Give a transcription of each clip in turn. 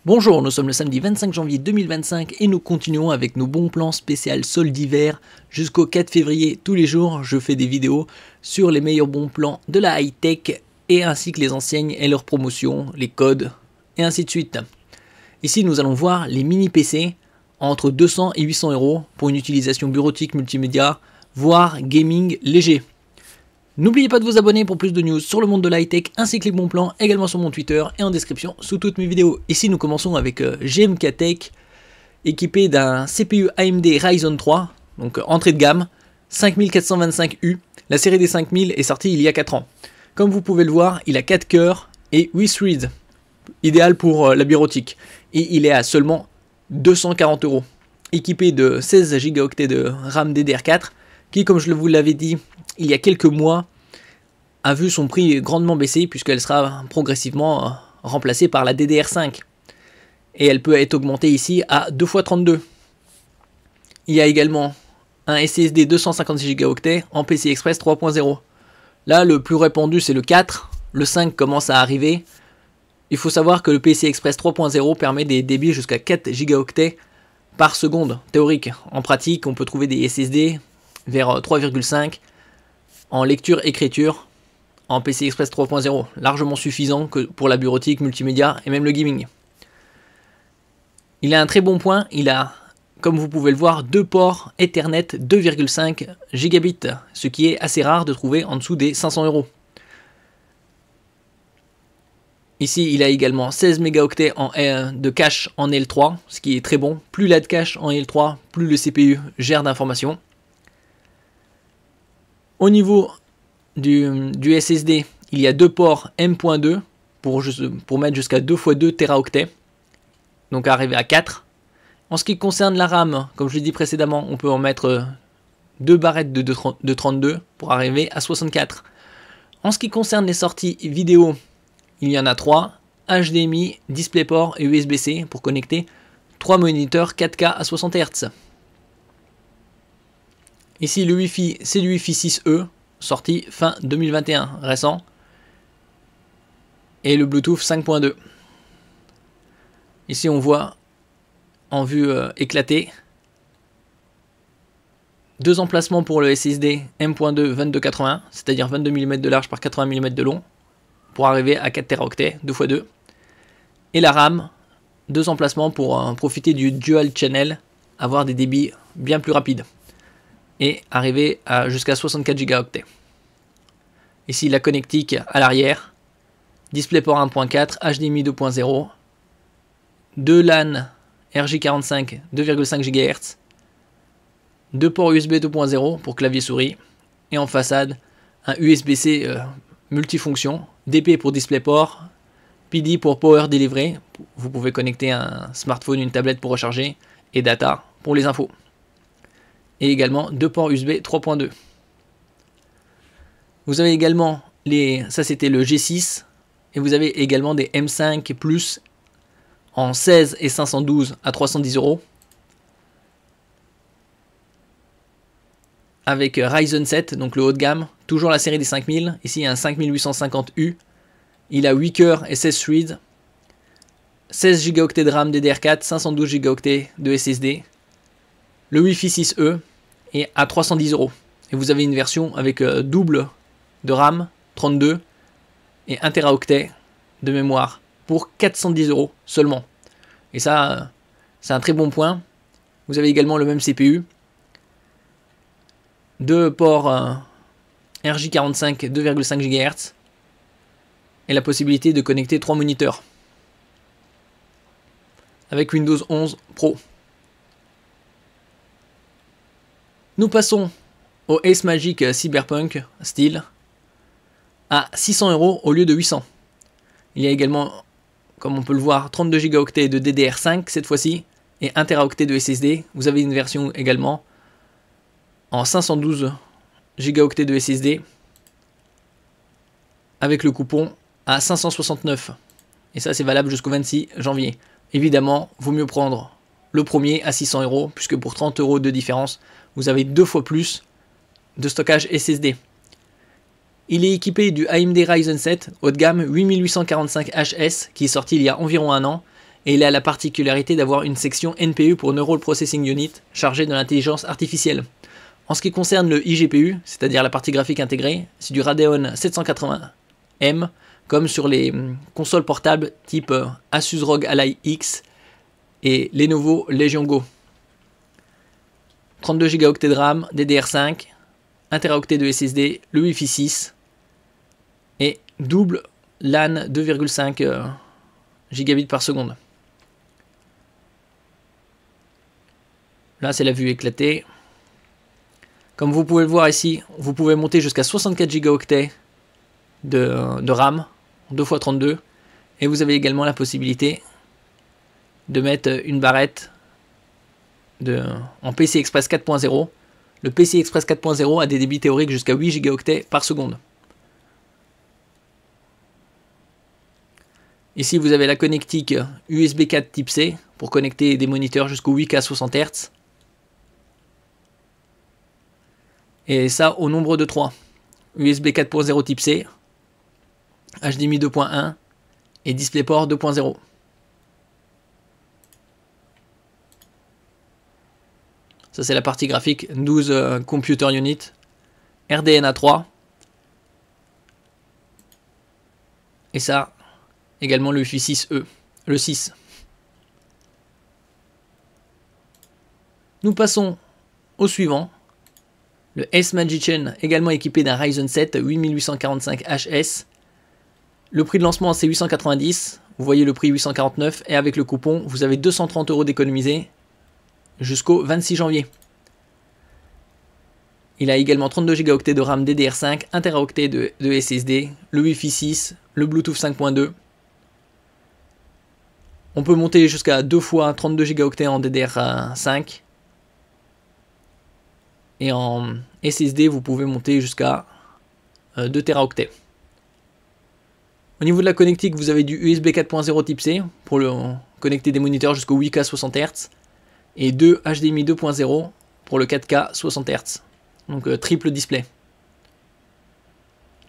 Bonjour, nous sommes le samedi 25 janvier 2025 et nous continuons avec nos bons plans spécial soldes d'hiver jusqu'au 4 février. Tous les jours, je fais des vidéos sur les meilleurs bons plans de la high-tech et ainsi que les enseignes et leurs promotions, les codes et ainsi de suite. Ici, nous allons voir les mini PC entre 200 et 800 euros pour une utilisation bureautique multimédia, voire gaming léger. N'oubliez pas de vous abonner pour plus de news sur le monde de l'high-tech ainsi que les bons plans, également sur mon Twitter et en description sous toutes mes vidéos. Ici nous commençons avec GMK Tech, équipé d'un CPU AMD Ryzen 3, donc entrée de gamme, 5425U. La série des 5000 est sortie il y a 4 ans. Comme vous pouvez le voir, il a 4 cœurs et 8 threads, idéal pour la bureautique. Et il est à seulement 240 euros. Équipé de 16 Go de RAM DDR4, qui comme je vous l'avais dit il y a quelques mois, a vu son prix grandement baisser puisqu'elle sera progressivement remplacée par la DDR5. Et elle peut être augmentée ici à 2x32. Il y a également un SSD 256 Go en PCI Express 3.0. Là, le plus répandu, c'est le 4. Le 5 commence à arriver. Il faut savoir que le PCI Express 3.0 permet des débits jusqu'à 4 Go par seconde, théorique. En pratique, on peut trouver des SSD vers 3,5 en lecture-écriture en PCI Express 3.0, largement suffisant que pour la bureautique, multimédia et même le gaming. Il a un très bon point, il a, comme vous pouvez le voir, deux ports Ethernet 2,5 gigabits, ce qui est assez rare de trouver en dessous des 500 euros. Ici, il a également 16 mégaoctets de cache en L3, ce qui est très bon. Plus il a de cache en L3, plus le CPU gère d'informations. Au niveau du SSD, il y a deux ports M.2 pour mettre jusqu'à 2 x 2 Teraoctets, donc arriver à 4. En ce qui concerne la RAM, comme je l'ai dit précédemment, on peut en mettre 2 barrettes de 32 pour arriver à 64. En ce qui concerne les sorties vidéo, il y en a 3, HDMI, DisplayPort et USB-C pour connecter 3 moniteurs 4K à 60 Hz. Ici le Wi-Fi, c'est du Wi-Fi 6E, sorti fin 2021, récent. Et le Bluetooth 5.2. Ici on voit en vue éclatée. Deux emplacements pour le SSD M.2 2280, c'est-à-dire 22 mm de large par 80 mm de long, pour arriver à 4 Teraoctets, 2 x 2. Et la RAM, deux emplacements pour profiter du Dual Channel, avoir des débits bien plus rapides. Et arriver à jusqu'à 64 Go. Ici la connectique à l'arrière, DisplayPort 1.4, HDMI 2.0, 2 LAN RJ45 2,5 GHz, 2 ports USB 2.0 pour clavier souris, et en façade un USB-C multifonction, DP pour DisplayPort, PD pour Power Delivery, vous pouvez connecter un smartphone, une tablette pour recharger, et data pour les infos. Et également 2 ports USB 3.2. Vous avez également ça c'était le G6, et vous avez également des M5 Plus en 16 et 512 à 310 euros. Avec Ryzen 7, donc le haut de gamme, toujours la série des 5000. Ici il y a un 5850U, il a 8 cœurs et 16 threads, 16 Go de RAM DDR4, 512 Go de SSD, le Wi-Fi 6E est à 310 euros. Et vous avez une version avec double de RAM, 32 et 1 Teraoctet de mémoire pour 410 euros seulement. Et ça, c'est un très bon point. Vous avez également le même CPU, deux ports RJ45 2,5 GHz et la possibilité de connecter 3 moniteurs avec Windows 11 Pro. Nous passons au Ace Magic Cyberpunk Steel à 600 euros au lieu de 800. Il y a également, comme on peut le voir, 32 Go de DDR5 cette fois-ci et 1 Teraoctet de SSD. Vous avez une version également en 512 Go de SSD avec le coupon à 569. Et ça c'est valable jusqu'au 26 janvier. Évidemment, vaut mieux prendre le premier à 600 euros puisque pour 30 euros de différence, vous avez 2 fois plus de stockage SSD. Il est équipé du AMD Ryzen 7 haut de gamme 8845HS qui est sorti il y a environ un an et il a la particularité d'avoir une section NPU pour Neural Processing Unit chargée de l'intelligence artificielle. En ce qui concerne le iGPU, c'est-à-dire la partie graphique intégrée, c'est du Radeon 780M, comme sur les consoles portables type Asus ROG Ally X et Lenovo Legion Go. 32 Go de RAM, DDR5, 1 Teraoctet de SSD, le Wi-Fi 6 et double LAN 2,5 gigabits par seconde. Là, c'est la vue éclatée. Comme vous pouvez le voir ici, vous pouvez monter jusqu'à 64 gigaoctets de RAM, 2x32. Et vous avez également la possibilité de mettre une barrette en PCI Express 4.0. Le PCI Express 4.0 a des débits théoriques jusqu'à 8 gigaoctets par seconde. Ici, vous avez la connectique USB 4 type C pour connecter des moniteurs jusqu'au 8K 60 Hz. Et ça au nombre de 3. USB 4.0 type C, HDMI 2.1 et DisplayPort 2.0. Ça c'est la partie graphique, 12 Computer Unit, RDNA 3. Et ça, également le Wi-Fi 6E, le 6. Nous passons au suivant. Le Ace Magician, également équipé d'un Ryzen 7 8845HS. Le prix de lancement c'est 890, vous voyez le prix 849 et avec le coupon vous avez 230 € d'économisé jusqu'au 26 janvier. Il a également 32 Go de RAM DDR5, 1 Teraoctet de SSD, le Wi-Fi 6, le Bluetooth 5.2. On peut monter jusqu'à 2 fois 32 Go en DDR5. Et en SSD, vous pouvez monter jusqu'à 2 Teraoctets. Au niveau de la connectique, vous avez du USB 4.0 type C pour connecter des moniteurs jusqu'au 8K 60 Hz et 2 HDMI 2.0 pour le 4K 60 Hz. Donc triple display.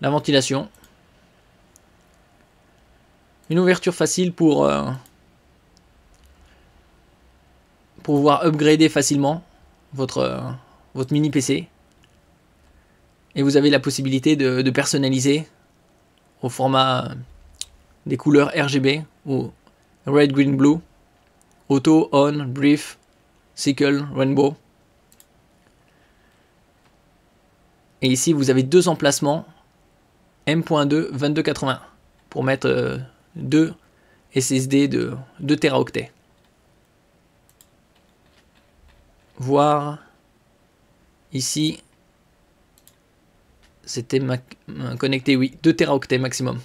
La ventilation. Une ouverture facile pour pouvoir upgrader facilement votre mini PC. Et vous avez la possibilité de personnaliser au format des couleurs RGB ou Red, Green, Blue, Auto, On, Brief, Sickle, Rainbow. Et ici vous avez deux emplacements M.2 2280 pour mettre deux SSD de 2 Teraoctets. Voir ici, c'était connecté, oui, 2 Teraoctets maximum.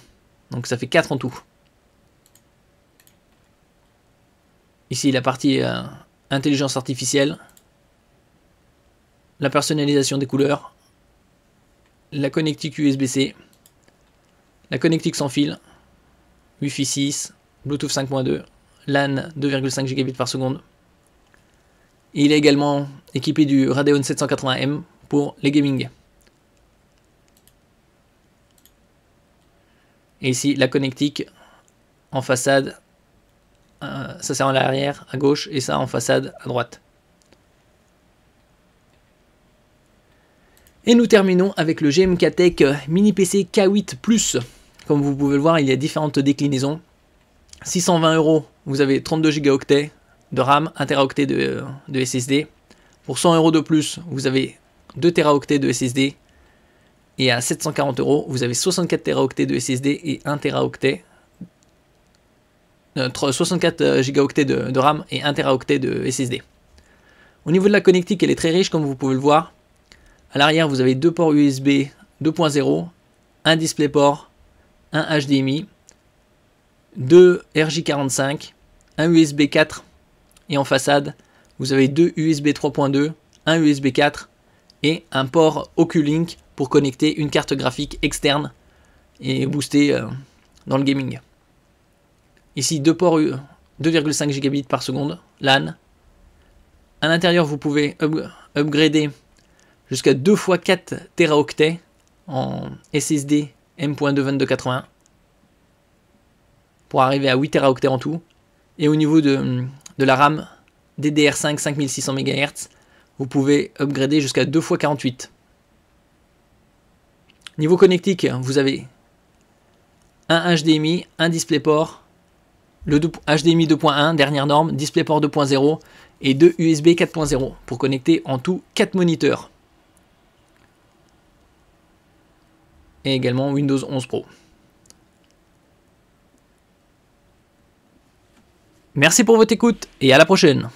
Donc ça fait 4 en tout. Ici la partie intelligence artificielle, la personnalisation des couleurs, la connectique USB-C, la connectique sans fil, Wi-Fi 6, Bluetooth 5.2, LAN 2,5 gigabits par seconde. Et il est également équipé du Radeon 780M pour les gaming. Et ici la connectique en façade, ça c'est en l'arrière à gauche et ça en façade à droite. Et nous terminons avec le GMK-Tech Mini PC K8 Plus. Comme vous pouvez le voir, il y a différentes déclinaisons. 620 €, vous avez 32 Go de RAM, 1 Teraoctet de SSD. Pour 100 € de plus, vous avez 2 Teraoctets de SSD. Et à 740 €, vous avez 64 Teraoctets de SSD et 1 Teraoctet. 64 gigaoctets de RAM et 1 Teraoctet de SSD. Au niveau de la connectique, elle est très riche comme vous pouvez le voir. À l'arrière, vous avez deux ports USB 2.0, un DisplayPort, un HDMI, deux RJ45, un USB 4 et en façade, vous avez deux USB 3.2, un USB 4 et un port Oculink pour connecter une carte graphique externe et booster dans le gaming. Ici, deux ports 2,5 gigabits par seconde, LAN. À l'intérieur, vous pouvez upgrader jusqu'à 2 x 4 Teraoctets en SSD M.2 2280 pour arriver à 8 Teraoctets en tout. Et au niveau de la RAM DDR5 5600 MHz, vous pouvez upgrader jusqu'à 2 x 48. Niveau connectique, vous avez un HDMI, un DisplayPort, le HDMI 2.1, dernière norme, DisplayPort 2.0 et 2 USB 4.0 pour connecter en tout 4 moniteurs. Et également Windows 11 Pro. Merci pour votre écoute et à la prochaine.